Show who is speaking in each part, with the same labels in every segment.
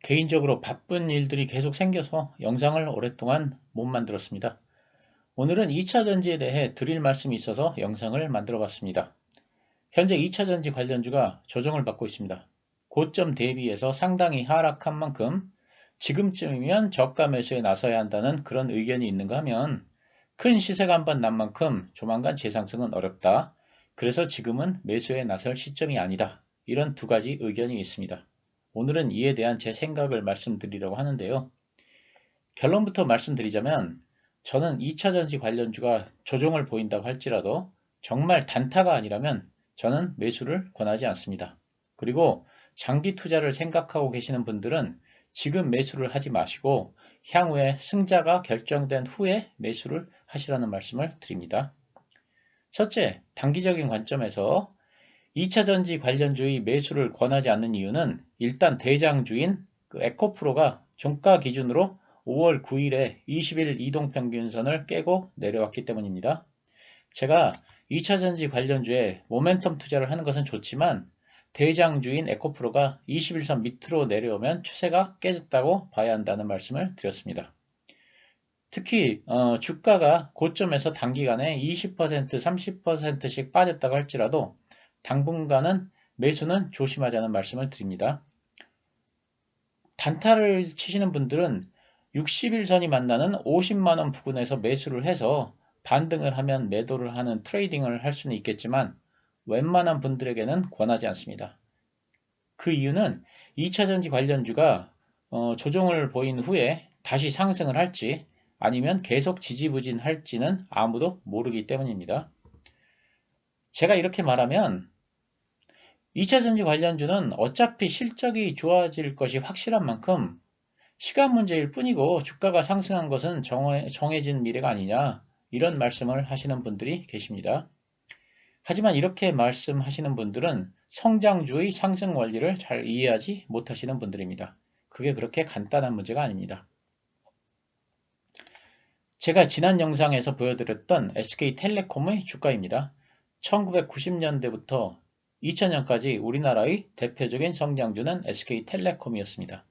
Speaker 1: 개인적으로 바쁜 일들이 계속 생겨서 영상을 오랫동안 못 만들었습니다. 오늘은 2차전지에 대해 드릴 말씀이 있어서 영상을 만들어 봤습니다. 현재 2차전지 관련주가 조정을 받고 있습니다. 고점 대비해서 상당히 하락한 만큼 지금쯤이면 저가 매수에 나서야 한다는 그런 의견이 있는가 하면 큰 시세가 한번 난 만큼 조만간 재상승은 어렵다. 그래서 지금은 매수에 나설 시점이 아니다. 이런 두 가지 의견이 있습니다. 오늘은 이에 대한 제 생각을 말씀드리려고 하는데요. 결론부터 말씀드리자면 저는 2차전지 관련주가 조정을 보인다고 할지라도 정말 단타가 아니라면 저는 매수를 권하지 않습니다. 그리고 장기 투자를 생각하고 계시는 분들은 지금 매수를 하지 마시고 향후에 승자가 결정된 후에 매수를 하시라는 말씀을 드립니다. 첫째, 단기적인 관점에서 2차전지 관련주의 매수를 권하지 않는 이유는 일단 대장주인 에코프로가 종가 기준으로 5월 9일에 20일 이동평균선을 깨고 내려왔기 때문입니다. 제가 2차전지 관련주에 모멘텀 투자를 하는 것은 좋지만 대장주인 에코프로가 21선 밑으로 내려오면 추세가 깨졌다고 봐야 한다는 말씀을 드렸습니다. 특히 주가가 고점에서 단기간에 20%, 30%씩 빠졌다고 할지라도 당분간은 매수는 조심하자는 말씀을 드립니다. 단타를 치시는 분들은 60일선이 만나는 50만원 부근에서 매수를 해서 반등을 하면 매도를 하는 트레이딩을 할 수는 있겠지만 웬만한 분들에게는 권하지 않습니다. 그 이유는 2차전지 관련주가 조정을 보인 후에 다시 상승을 할지 아니면 계속 지지부진할지는 아무도 모르기 때문입니다. 제가 이렇게 말하면 2차전지 관련주는 어차피 실적이 좋아질 것이 확실한 만큼 시간 문제일 뿐이고 주가가 상승한 것은 정해진 미래가 아니냐 이런 말씀을 하시는 분들이 계십니다. 하지만 이렇게 말씀하시는 분들은 성장주의 상승 원리를 잘 이해하지 못하시는 분들입니다. 그게 그렇게 간단한 문제가 아닙니다. 제가 지난 영상에서 보여드렸던 SK텔레콤의 주가입니다. 1990년대부터 2000년까지 우리나라의 대표적인 성장주는 SK텔레콤이었습니다.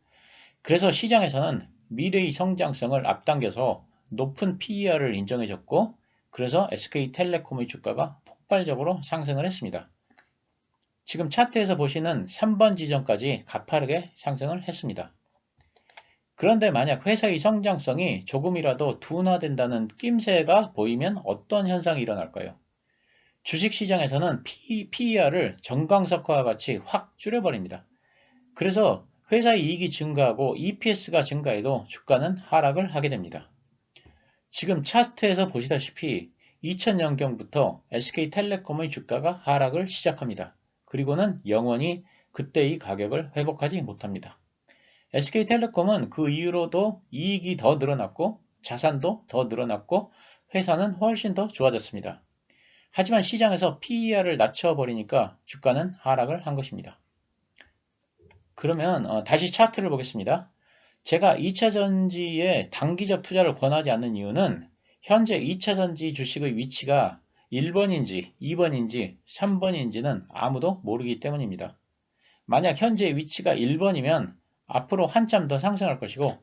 Speaker 1: 그래서 시장에서는 미래의 성장성을 앞당겨서 높은 PER을 인정해줬고 그래서 SK텔레콤의 주가가 폭발적으로 상승을 했습니다. 지금 차트에서 보시는 3번 지점까지 가파르게 상승을 했습니다. 그런데 만약 회사의 성장성이 조금이라도 둔화된다는 낌새가 보이면 어떤 현상이 일어날까요? 주식시장에서는 PER을 정광석화와 같이 확 줄여버립니다. 그래서 회사의 이익이 증가하고 EPS가 증가해도 주가는 하락을 하게 됩니다. 지금 차트에서 보시다시피 2000년경부터 SK텔레콤의 주가가 하락을 시작합니다. 그리고는 영원히 그때의 가격을 회복하지 못합니다. SK텔레콤은 그 이후로도 이익이 더 늘어났고 자산도 더 늘어났고 회사는 훨씬 더 좋아졌습니다. 하지만 시장에서 PER을 낮춰버리니까 주가는 하락을 한 것입니다. 그러면 다시 차트를 보겠습니다. 제가 2차전지에 단기적 투자를 권하지 않는 이유는 현재 2차전지 주식의 위치가 1번인지 2번인지 3번인지는 아무도 모르기 때문입니다. 만약 현재 위치가 1번이면 앞으로 한참 더 상승할 것이고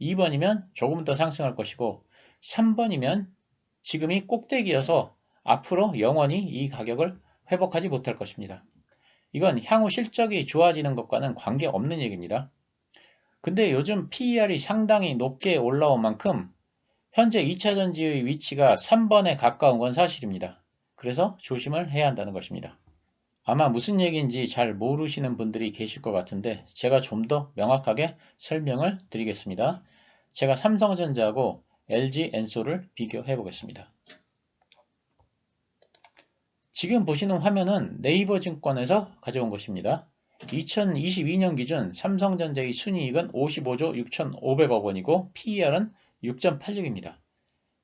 Speaker 1: 2번이면 조금 더 상승할 것이고 3번이면 지금이 꼭대기여서 앞으로 영원히 이 가격을 회복하지 못할 것입니다. 이건 향후 실적이 좋아지는 것과는 관계없는 얘기입니다. 근데 요즘 PER이 상당히 높게 올라온 만큼 현재 2차전지의 위치가 3번에 가까운 건 사실입니다. 그래서 조심을 해야 한다는 것입니다. 아마 무슨 얘기인지 잘 모르시는 분들이 계실 것 같은데 제가 좀 더 명확하게 설명을 드리겠습니다. 제가 삼성전자하고 LG엔솔을 비교해 보겠습니다. 지금 보시는 화면은 네이버증권에서 가져온 것입니다. 2022년 기준 삼성전자의 순이익은 55조 6,500억 원이고 PER은 6.86입니다.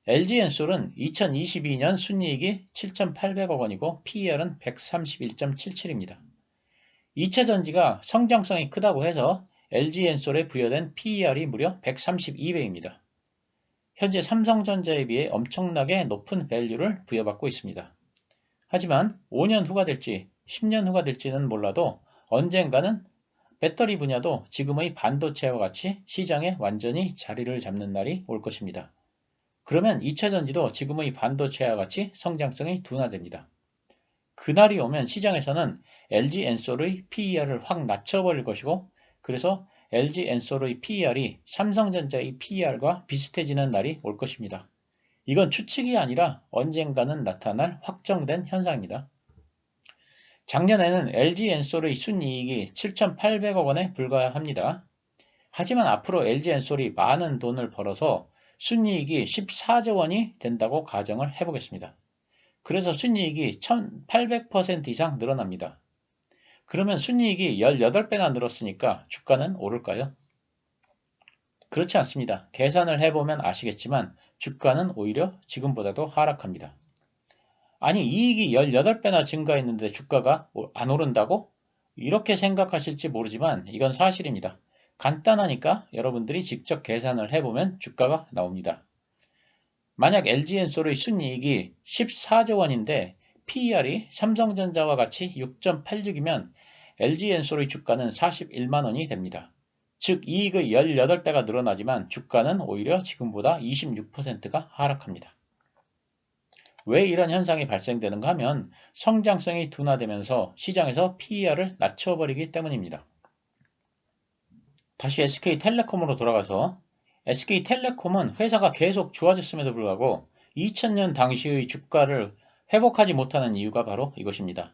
Speaker 1: LG엔솔은 2022년 순이익이 7,800억 원이고 PER은 131.77입니다. 2차전지가 성장성이 크다고 해서 LG엔솔에 부여된 PER이 무려 132배입니다. 현재 삼성전자에 비해 엄청나게 높은 밸류를 부여받고 있습니다. 하지만 5년 후가 될지 10년 후가 될지는 몰라도 언젠가는 배터리 분야도 지금의 반도체와 같이 시장에 완전히 자리를 잡는 날이 올 것입니다. 그러면 2차전지도 지금의 반도체와 같이 성장성이 둔화됩니다. 그날이 오면 시장에서는 LG 엔솔의 PER을 확 낮춰버릴 것이고, 그래서 LG 엔솔의 PER이 삼성전자의 PER과 비슷해지는 날이 올 것입니다. 이건 추측이 아니라 언젠가는 나타날 확정된 현상입니다. 작년에는 LG 엔솔의 순이익이 7,800억 원에 불과합니다. 하지만 앞으로 LG 엔솔이 많은 돈을 벌어서 순이익이 14조 원이 된다고 가정을 해보겠습니다. 그래서 순이익이 1800% 이상 늘어납니다. 그러면 순이익이 18배나 늘었으니까 주가는 오를까요? 그렇지 않습니다. 계산을 해보면 아시겠지만 주가는 오히려 지금보다도 하락합니다. 아니, 이익이 18배나 증가했는데 주가가 안 오른다고? 이렇게 생각하실지 모르지만 이건 사실입니다. 간단하니까 여러분들이 직접 계산을 해보면 주가가 나옵니다. 만약 LG엔솔의 순이익이 14조 원인데 PER이 삼성전자와 같이 6.86이면 LG엔솔의 주가는 41만 원이 됩니다. 즉 이익의 18배가 늘어나지만 주가는 오히려 지금보다 26%가 하락합니다. 왜 이런 현상이 발생되는가 하면 성장성이 둔화되면서 시장에서 PER을 낮춰버리기 때문입니다. 다시 SK텔레콤으로 돌아가서 SK텔레콤은 회사가 계속 좋아졌음에도 불구하고 2000년 당시의 주가를 회복하지 못하는 이유가 바로 이것입니다.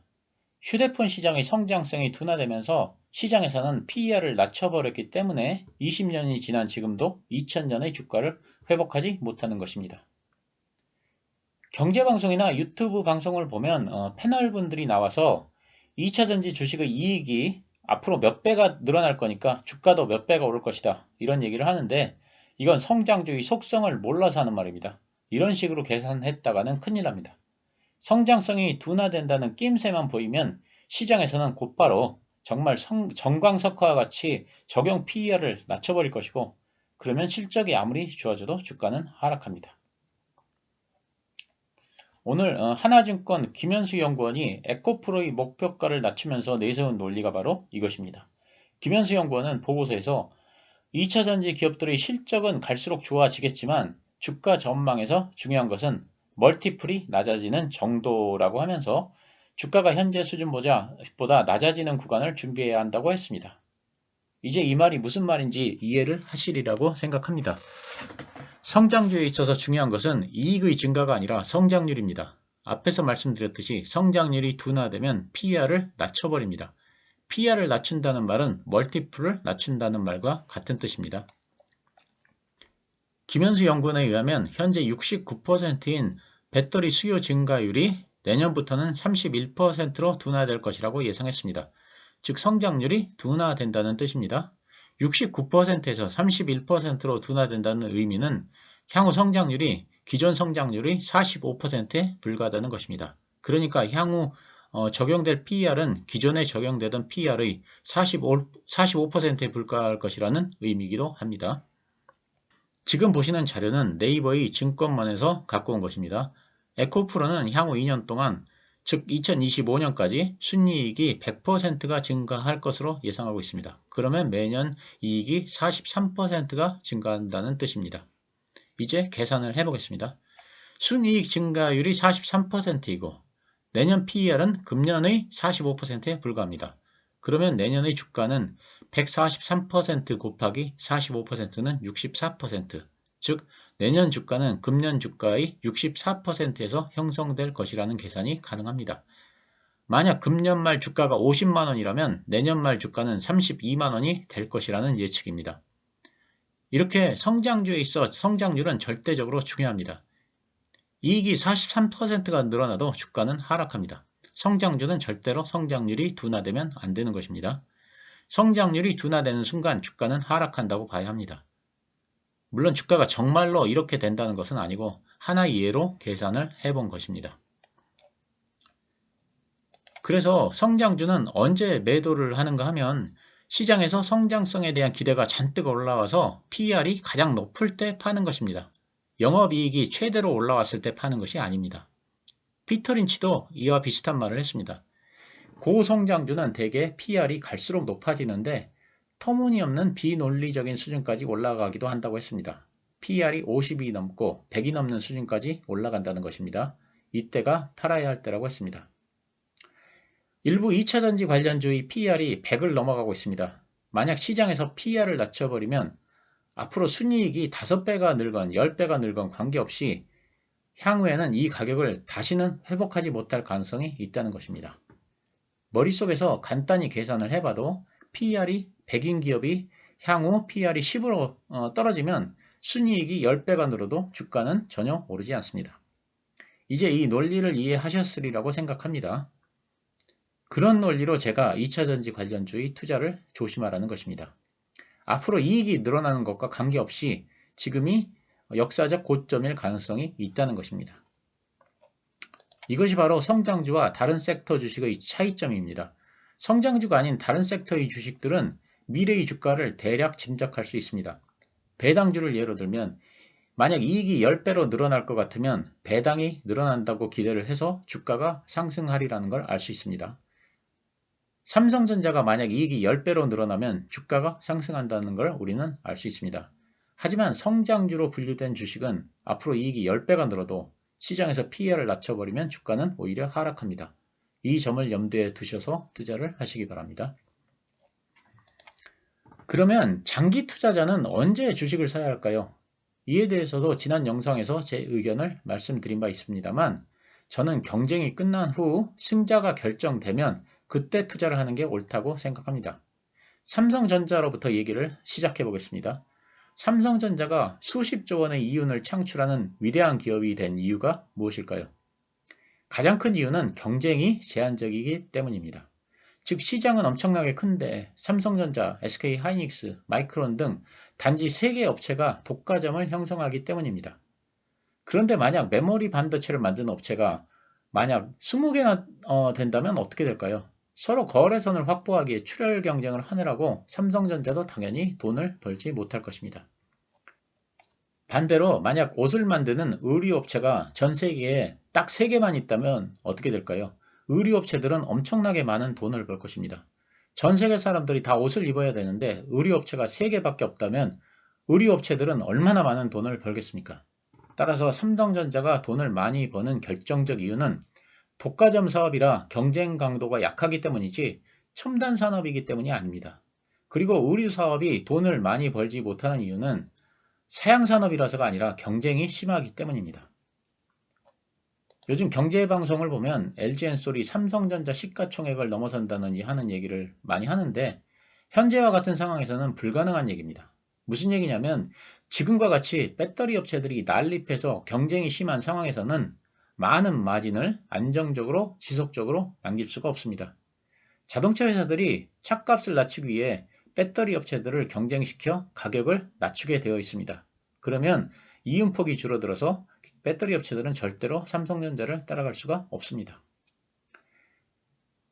Speaker 1: 휴대폰 시장의 성장성이 둔화되면서 시장에서는 PER을 낮춰버렸기 때문에 20년이 지난 지금도 2000년의 주가를 회복하지 못하는 것입니다. 경제방송이나 유튜브 방송을 보면 패널분들이 나와서 2차전지 주식의 이익이 앞으로 몇 배가 늘어날 거니까 주가도 몇 배가 오를 것이다, 이런 얘기를 하는데 이건 성장주의 속성을 몰라서 하는 말입니다. 이런 식으로 계산했다가는 큰일 납니다. 성장성이 둔화된다는 낌새만 보이면 시장에서는 곧바로 정말 정광석화와 같이 적용 PER을 낮춰버릴 것이고, 그러면 실적이 아무리 좋아져도 주가는 하락합니다. 오늘 하나증권 김현수 연구원이 에코프로의 목표가를 낮추면서 내세운 논리가 바로 이것입니다. 김현수 연구원은 보고서에서 2차전지 기업들의 실적은 갈수록 좋아지겠지만 주가 전망에서 중요한 것은 멀티플이 낮아지는 정도라고 하면서 주가가 현재 수준보다 낮아지는 구간을 준비해야 한다고 했습니다. 이제 이 말이 무슨 말인지 이해를 하시리라고 생각합니다. 성장주에 있어서 중요한 것은 이익의 증가가 아니라 성장률입니다. 앞에서 말씀드렸듯이 성장률이 둔화되면 PER을 낮춰버립니다. PER을 낮춘다는 말은 멀티플을 낮춘다는 말과 같은 뜻입니다. 김현수 연구원에 의하면 현재 69%인 배터리 수요 증가율이 내년부터는 31%로 둔화될 것이라고 예상했습니다. 즉 성장률이 둔화된다는 뜻입니다. 69%에서 31%로 둔화된다는 의미는 향후 성장률이 기존 성장률의 45%에 불과하다는 것입니다. 그러니까 향후 적용될 PER은 기존에 적용되던 PER의 45%에 불과할 것이라는 의미이기도 합니다. 지금 보시는 자료는 네이버의 증권만에서 갖고 온 것입니다. 에코프로는 향후 2년 동안, 즉 2025년까지 순이익이 100%가 증가할 것으로 예상하고 있습니다. 그러면 매년 이익이 43%가 증가한다는 뜻입니다. 이제 계산을 해보겠습니다. 순이익 증가율이 43%이고 내년 PER은 금년의 45%에 불과합니다. 그러면 내년의 주가는 143% 곱하기 45%는 64%, 즉 내년 주가는 금년 주가의 64%에서 형성될 것이라는 계산이 가능합니다. 만약 금년 말 주가가 50만 원이라면 내년 말 주가는 32만 원이 될 것이라는 예측입니다. 이렇게 성장주에 있어 성장률은 절대적으로 중요합니다. 이익이 43%가 늘어나도 주가는 하락합니다. 성장주는 절대로 성장률이 둔화되면 안 되는 것입니다. 성장률이 둔화되는 순간 주가는 하락한다고 봐야 합니다. 물론 주가가 정말로 이렇게 된다는 것은 아니고 하나의 예로 계산을 해본 것입니다. 그래서 성장주는 언제 매도를 하는가 하면 시장에서 성장성에 대한 기대가 잔뜩 올라와서 PER이 가장 높을 때 파는 것입니다. 영업이익이 최대로 올라왔을 때 파는 것이 아닙니다. 피터 린치도 이와 비슷한 말을 했습니다. 고성장주는 대개 PER이 갈수록 높아지는데 터무니없는 비논리적인 수준까지 올라가기도 한다고 했습니다. PER이 50이 넘고 100이 넘는 수준까지 올라간다는 것입니다. 이때가 팔아야 할 때라고 했습니다. 일부 2차전지 관련주의 PER이 100을 넘어가고 있습니다. 만약 시장에서 PER을 낮춰버리면 앞으로 순이익이 5배가 늘건 10배가 늘건 관계없이 향후에는 이 가격을 다시는 회복하지 못할 가능성이 있다는 것입니다. 머릿속에서 간단히 계산을 해봐도 PER이 100인 기업이 향후 PER이 10으로 떨어지면 순이익이 10배가 늘어도 주가는 전혀 오르지 않습니다. 이제 이 논리를 이해하셨으리라고 생각합니다. 그런 논리로 제가 2차전지 관련주의 투자를 조심하라는 것입니다. 앞으로 이익이 늘어나는 것과 관계없이 지금이 역사적 고점일 가능성이 있다는 것입니다. 이것이 바로 성장주와 다른 섹터 주식의 차이점입니다. 성장주가 아닌 다른 섹터의 주식들은 미래의 주가를 대략 짐작할 수 있습니다. 배당주를 예로 들면 만약 이익이 10배로 늘어날 것 같으면 배당이 늘어난다고 기대를 해서 주가가 상승하리라는 걸 알 수 있습니다. 삼성전자가 만약 이익이 10배로 늘어나면 주가가 상승한다는 걸 우리는 알 수 있습니다. 하지만 성장주로 분류된 주식은 앞으로 이익이 10배가 늘어도 시장에서 PER을 낮춰버리면 주가는 오히려 하락합니다. 이 점을 염두에 두셔서 투자를 하시기 바랍니다. 그러면 장기 투자자는 언제 주식을 사야 할까요? 이에 대해서도 지난 영상에서 제 의견을 말씀드린 바 있습니다만 저는 경쟁이 끝난 후 승자가 결정되면 그때 투자를 하는 게 옳다고 생각합니다. 삼성전자로부터 얘기를 시작해 보겠습니다. 삼성전자가 수십조 원의 이윤을 창출하는 위대한 기업이 된 이유가 무엇일까요? 가장 큰 이유는 경쟁이 제한적이기 때문입니다. 즉 시장은 엄청나게 큰데 삼성전자, SK하이닉스, 마이크론 등 단지 3개 업체가 독과점을 형성하기 때문입니다. 그런데 만약 메모리 반도체를 만드는 업체가 만약 20개나 된다면 어떻게 될까요? 서로 거래선을 확보하기에 출혈 경쟁을 하느라고 삼성전자도 당연히 돈을 벌지 못할 것입니다. 반대로 만약 옷을 만드는 의류업체가 전 세계에 딱 3개만 있다면 어떻게 될까요? 의류업체들은 엄청나게 많은 돈을 벌 것입니다. 전 세계 사람들이 다 옷을 입어야 되는데 의류업체가 3개밖에 없다면 의류업체들은 얼마나 많은 돈을 벌겠습니까? 따라서 삼성전자가 돈을 많이 버는 결정적 이유는 독과점 사업이라 경쟁 강도가 약하기 때문이지 첨단 산업이기 때문이 아닙니다. 그리고 의류 사업이 돈을 많이 벌지 못하는 이유는 사양 산업이라서가 아니라 경쟁이 심하기 때문입니다. 요즘 경제방송을 보면 LG엔솔이 삼성전자 시가총액을 넘어선다느니 하는 얘기를 많이 하는데 현재와 같은 상황에서는 불가능한 얘기입니다. 무슨 얘기냐면 지금과 같이 배터리 업체들이 난립해서 경쟁이 심한 상황에서는 많은 마진을 안정적으로 지속적으로 남길 수가 없습니다. 자동차 회사들이 차값을 낮추기 위해 배터리 업체들을 경쟁시켜 가격을 낮추게 되어 있습니다. 그러면 이윤폭이 줄어들어서 배터리 업체들은 절대로 삼성전자를 따라갈 수가 없습니다.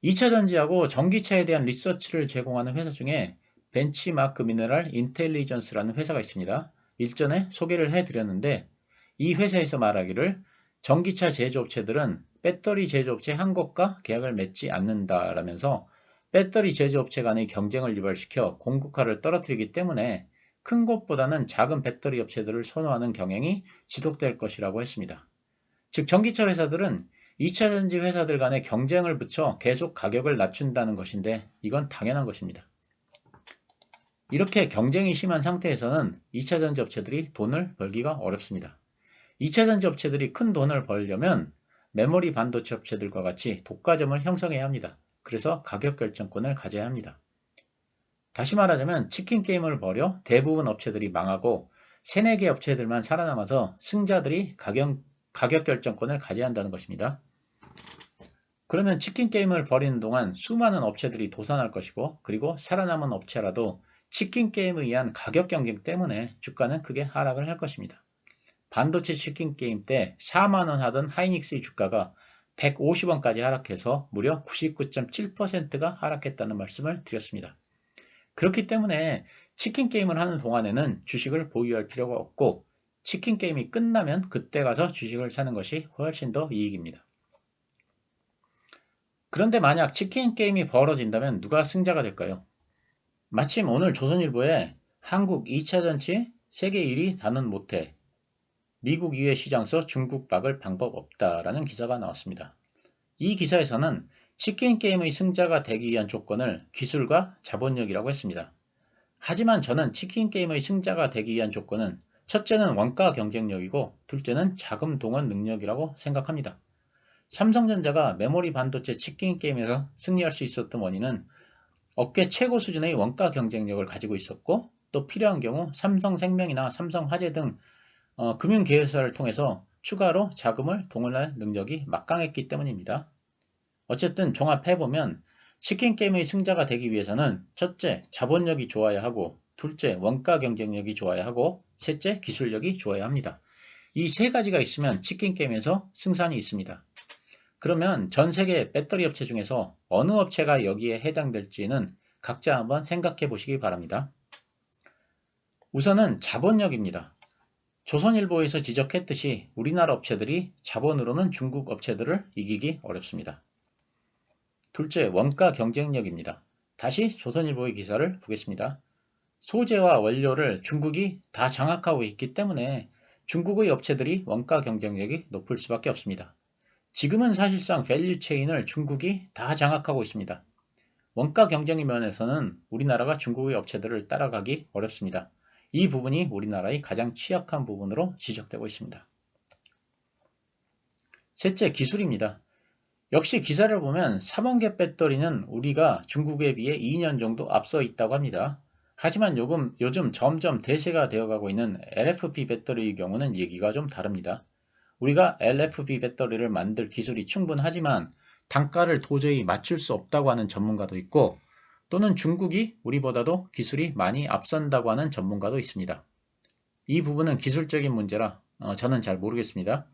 Speaker 1: 2차전지하고 전기차에 대한 리서치를 제공하는 회사 중에 벤치마크 미네랄 인텔리전스라는 회사가 있습니다. 일전에 소개를 해드렸는데 이 회사에서 말하기를 전기차 제조업체들은 배터리 제조업체 한 곳과 계약을 맺지 않는다라면서 배터리 제조업체 간의 경쟁을 유발시켜 공급가를 떨어뜨리기 때문에 큰 곳보다는 작은 배터리 업체들을 선호하는 경향이 지속될 것이라고 했습니다. 즉 전기차 회사들은 2차전지 회사들 간의 경쟁을 붙여 계속 가격을 낮춘다는 것인데 이건 당연한 것입니다. 이렇게 경쟁이 심한 상태에서는 2차전지 업체들이 돈을 벌기가 어렵습니다. 2차전지 업체들이 큰 돈을 벌려면 메모리 반도체 업체들과 같이 독과점을 형성해야 합니다. 그래서 가격 결정권을 가져야 합니다. 다시 말하자면 치킨 게임을 벌여 대부분 업체들이 망하고 3, 4개 업체들만 살아남아서 승자들이 가격 결정권을 가져야 한다는 것입니다. 그러면 치킨 게임을 벌이는 동안 수많은 업체들이 도산할 것이고 그리고 살아남은 업체라도 치킨 게임에 의한 가격 경쟁 때문에 주가는 크게 하락을 할 것입니다. 반도체 치킨 게임 때 4만원 하던 하이닉스의 주가가 150원까지 하락해서 무려 99.7%가 하락했다는 말씀을 드렸습니다. 그렇기 때문에 치킨 게임을 하는 동안에는 주식을 보유할 필요가 없고 치킨 게임이 끝나면 그때 가서 주식을 사는 것이 훨씬 더 이익입니다. 그런데 만약 치킨 게임이 벌어진다면 누가 승자가 될까요? 마침 오늘 조선일보에 한국 2차전지 세계 1위 단언 못해 미국 유해 시장서 중국 막을 방법 없다라는 기사가 나왔습니다. 이 기사에서는 치킨 게임의 승자가 되기 위한 조건을 기술과 자본력이라고 했습니다. 하지만 저는 치킨 게임의 승자가 되기 위한 조건은 첫째는 원가 경쟁력이고 둘째는 자금 동원 능력이라고 생각합니다. 삼성전자가 메모리 반도체 치킨 게임에서 승리할 수 있었던 원인은 업계 최고 수준의 원가 경쟁력을 가지고 있었고 또 필요한 경우 삼성생명이나 삼성화재 등 금융계열사를 통해서 추가로 자금을 동원할 능력이 막강했기 때문입니다. 어쨌든 종합해보면 치킨 게임의 승자가 되기 위해서는 첫째, 자본력이 좋아야 하고 둘째, 원가 경쟁력이 좋아야 하고 셋째, 기술력이 좋아야 합니다. 이 세 가지가 있으면 치킨 게임에서 승산이 있습니다. 그러면 전 세계 배터리 업체 중에서 어느 업체가 여기에 해당될지는 각자 한번 생각해 보시기 바랍니다. 우선은 자본력입니다. 조선일보에서 지적했듯이 우리나라 업체들이 자본으로는 중국 업체들을 이기기 어렵습니다. 둘째, 원가 경쟁력입니다. 다시 조선일보의 기사를 보겠습니다. 소재와 원료를 중국이 다 장악하고 있기 때문에 중국의 업체들이 원가 경쟁력이 높을 수밖에 없습니다. 지금은 사실상 밸류 체인을 중국이 다 장악하고 있습니다. 원가 경쟁 면에서는 우리나라가 중국의 업체들을 따라가기 어렵습니다. 이 부분이 우리나라의 가장 취약한 부분으로 지적되고 있습니다. 셋째, 기술입니다. 역시 기사를 보면 3원계 배터리는 우리가 중국에 비해 2년 정도 앞서 있다고 합니다. 하지만 요즘 점점 대세가 되어가고 있는 LFP 배터리의 경우는 얘기가 좀 다릅니다. 우리가 LFP 배터리를 만들 기술이 충분하지만 단가를 도저히 맞출 수 없다고 하는 전문가도 있고 또는 중국이 우리보다도 기술이 많이 앞선다고 하는 전문가도 있습니다. 이 부분은 기술적인 문제라 저는 잘 모르겠습니다.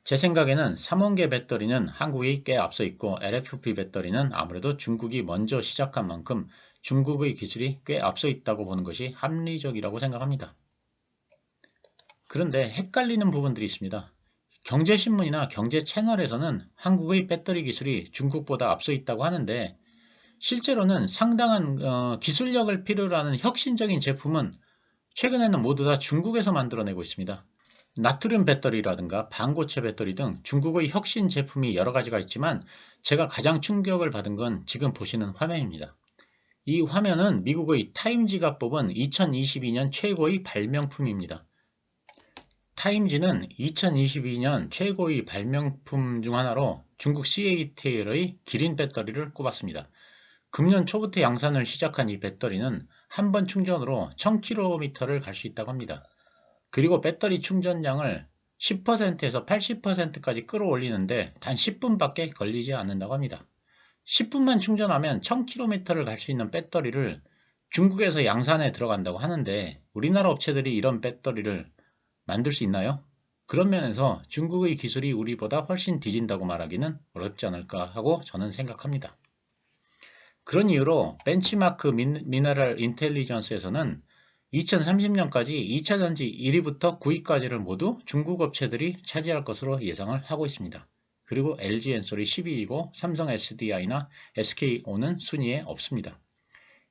Speaker 1: 제 생각에는 3원계 배터리는 한국이 꽤 앞서 있고 LFP 배터리는 아무래도 중국이 먼저 시작한 만큼 중국의 기술이 꽤 앞서 있다고 보는 것이 합리적이라고 생각합니다. 그런데 헷갈리는 부분들이 있습니다. 경제신문이나 경제채널에서는 한국의 배터리 기술이 중국보다 앞서 있다고 하는데 실제로는 상당한 기술력을 필요로 하는 혁신적인 제품은 최근에는 모두 다 중국에서 만들어내고 있습니다. 나트륨 배터리라든가 반고체 배터리 등 중국의 혁신 제품이 여러 가지가 있지만 제가 가장 충격을 받은 건 지금 보시는 화면입니다. 이 화면은 미국의 타임지가 뽑은 2022년 최고의 발명품입니다. 타임지는 2022년 최고의 발명품 중 하나로 중국 CATL의 기린 배터리를 꼽았습니다. 금년 초부터 양산을 시작한 이 배터리는 한 번 충전으로 1000km를 갈 수 있다고 합니다. 그리고 배터리 충전량을 10%에서 80%까지 끌어올리는데 단 10분밖에 걸리지 않는다고 합니다. 10분만 충전하면 1000km를 갈 수 있는 배터리를 중국에서 양산에 들어간다고 하는데 우리나라 업체들이 이런 배터리를 만들 수 있나요? 그런 면에서 중국의 기술이 우리보다 훨씬 뒤진다고 말하기는 어렵지 않을까 하고 저는 생각합니다. 그런 이유로 벤치마크 미네랄 인텔리전스에서는 2030년까지 2차전지 1위부터 9위까지를 모두 중국 업체들이 차지할 것으로 예상을 하고 있습니다. 그리고 LG엔솔이 10위이고 삼성 SDI나 SK온은 순위에 없습니다.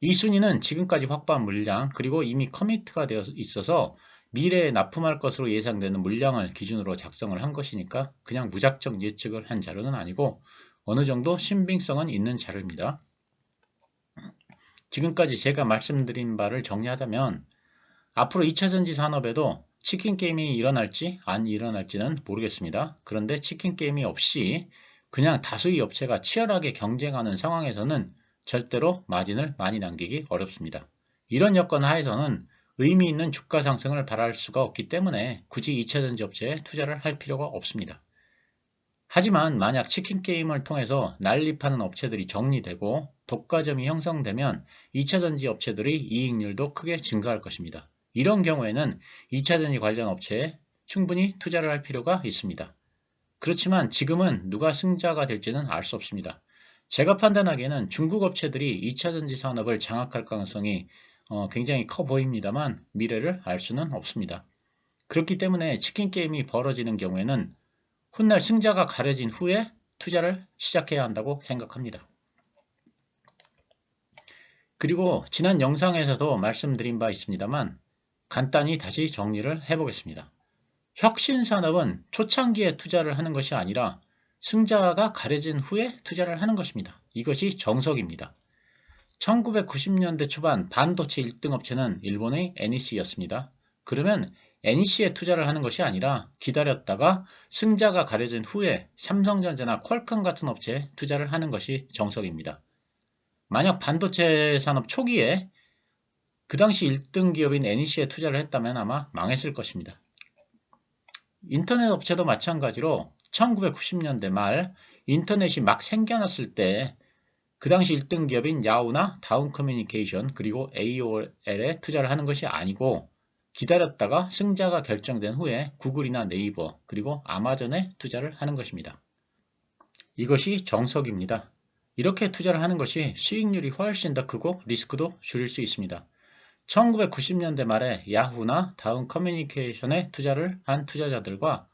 Speaker 1: 이 순위는 지금까지 확보한 물량 그리고 이미 커미트가 되어 있어서 미래에 납품할 것으로 예상되는 물량을 기준으로 작성을 한 것이니까 그냥 무작정 예측을 한 자료는 아니고 어느 정도 신빙성은 있는 자료입니다. 지금까지 제가 말씀드린 바를 정리하자면 앞으로 2차전지 산업에도 치킨 게임이 일어날지 안 일어날지는 모르겠습니다. 그런데 치킨 게임이 없이 그냥 다수의 업체가 치열하게 경쟁하는 상황에서는 절대로 마진을 많이 남기기 어렵습니다. 이런 여건 하에서는 의미 있는 주가 상승을 바랄 수가 없기 때문에 굳이 2차전지 업체에 투자를 할 필요가 없습니다. 하지만 만약 치킨 게임을 통해서 난립하는 업체들이 정리되고 독과점이 형성되면 2차전지 업체들의 이익률도 크게 증가할 것입니다. 이런 경우에는 2차전지 관련 업체에 충분히 투자를 할 필요가 있습니다. 그렇지만 지금은 누가 승자가 될지는 알 수 없습니다. 제가 판단하기에는 중국 업체들이 2차전지 산업을 장악할 가능성이 굉장히 커 보입니다만 미래를 알 수는 없습니다. 그렇기 때문에 치킨 게임이 벌어지는 경우에는 훗날 승자가 가려진 후에 투자를 시작해야 한다고 생각합니다. 그리고 지난 영상에서도 말씀드린 바 있습니다만 간단히 다시 정리를 해보겠습니다. 혁신산업은 초창기에 투자를 하는 것이 아니라 승자가 가려진 후에 투자를 하는 것입니다. 이것이 정석입니다. 1990년대 초반 반도체 1등 업체는 일본의 NEC였습니다. 그러면 NEC에 투자를 하는 것이 아니라 기다렸다가 승자가 가려진 후에 삼성전자나 퀄컴 같은 업체에 투자를 하는 것이 정석입니다. 만약 반도체 산업 초기에 그 당시 1등 기업인 NEC에 투자를 했다면 아마 망했을 것입니다. 인터넷 업체도 마찬가지로 1990년대 말 인터넷이 막 생겨났을 때 그 당시 1등 기업인 야후나 다운 커뮤니케이션 그리고 AOL에 투자를 하는 것이 아니고 기다렸다가 승자가 결정된 후에 구글이나 네이버 그리고 아마존에 투자를 하는 것입니다. 이것이 정석입니다. 이렇게 투자를 하는 것이 수익률이 훨씬 더 크고 리스크도 줄일 수 있습니다. 1990년대 말에 야후나 다운 커뮤니케이션에 투자를 한 투자자들과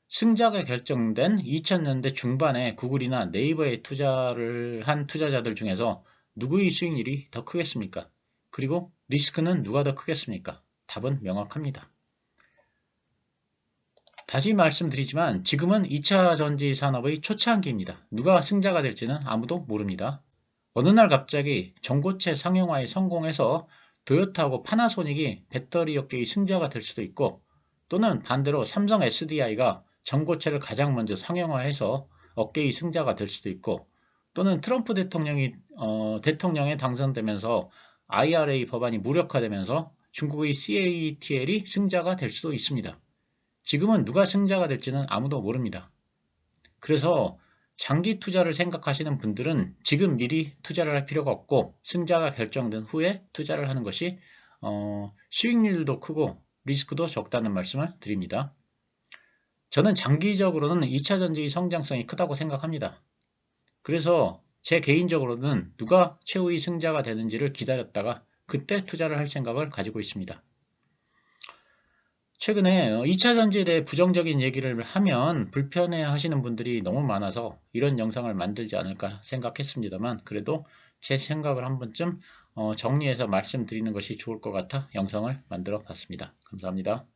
Speaker 1: 승자가 결정된 2000년대 중반에 구글이나 네이버에 투자를 한 투자자들 중에서 누구의 수익률이 더 크겠습니까? 그리고 리스크는 누가 더 크겠습니까? 답은 명확합니다. 다시 말씀드리지만 지금은 2차 전지 산업의 초창기입니다. 누가 승자가 될지는 아무도 모릅니다. 어느 날 갑자기 전고체 상용화에 성공해서 도요타하고 파나소닉이 배터리 업계의 승자가 될 수도 있고 또는 반대로 삼성 SDI가 전고체를 가장 먼저 상용화해서 업계의 승자가 될 수도 있고 또는 트럼프 대통령에 당선되면서 IRA 법안이 무력화되면서 중국의 CATL이 승자가 될 수도 있습니다. 지금은 누가 승자가 될지는 아무도 모릅니다. 그래서 장기 투자를 생각하시는 분들은 지금 미리 투자를 할 필요가 없고 승자가 결정된 후에 투자를 하는 것이 수익률도 크고 리스크도 적다는 말씀을 드립니다. 저는 장기적으로는 2차 전지의 성장성이 크다고 생각합니다. 그래서 제 개인적으로는 누가 최후의 승자가 되는지를 기다렸다가 그때 투자를 할 생각을 가지고 있습니다. 최근에 2차 전지에 대해 부정적인 얘기를 하면 불편해 하시는 분들이 너무 많아서 이런 영상을 만들지 않을까 생각했습니다만 그래도 제 생각을 한 번쯤 정리해서 말씀드리는 것이 좋을 것 같아 영상을 만들어 봤습니다. 감사합니다.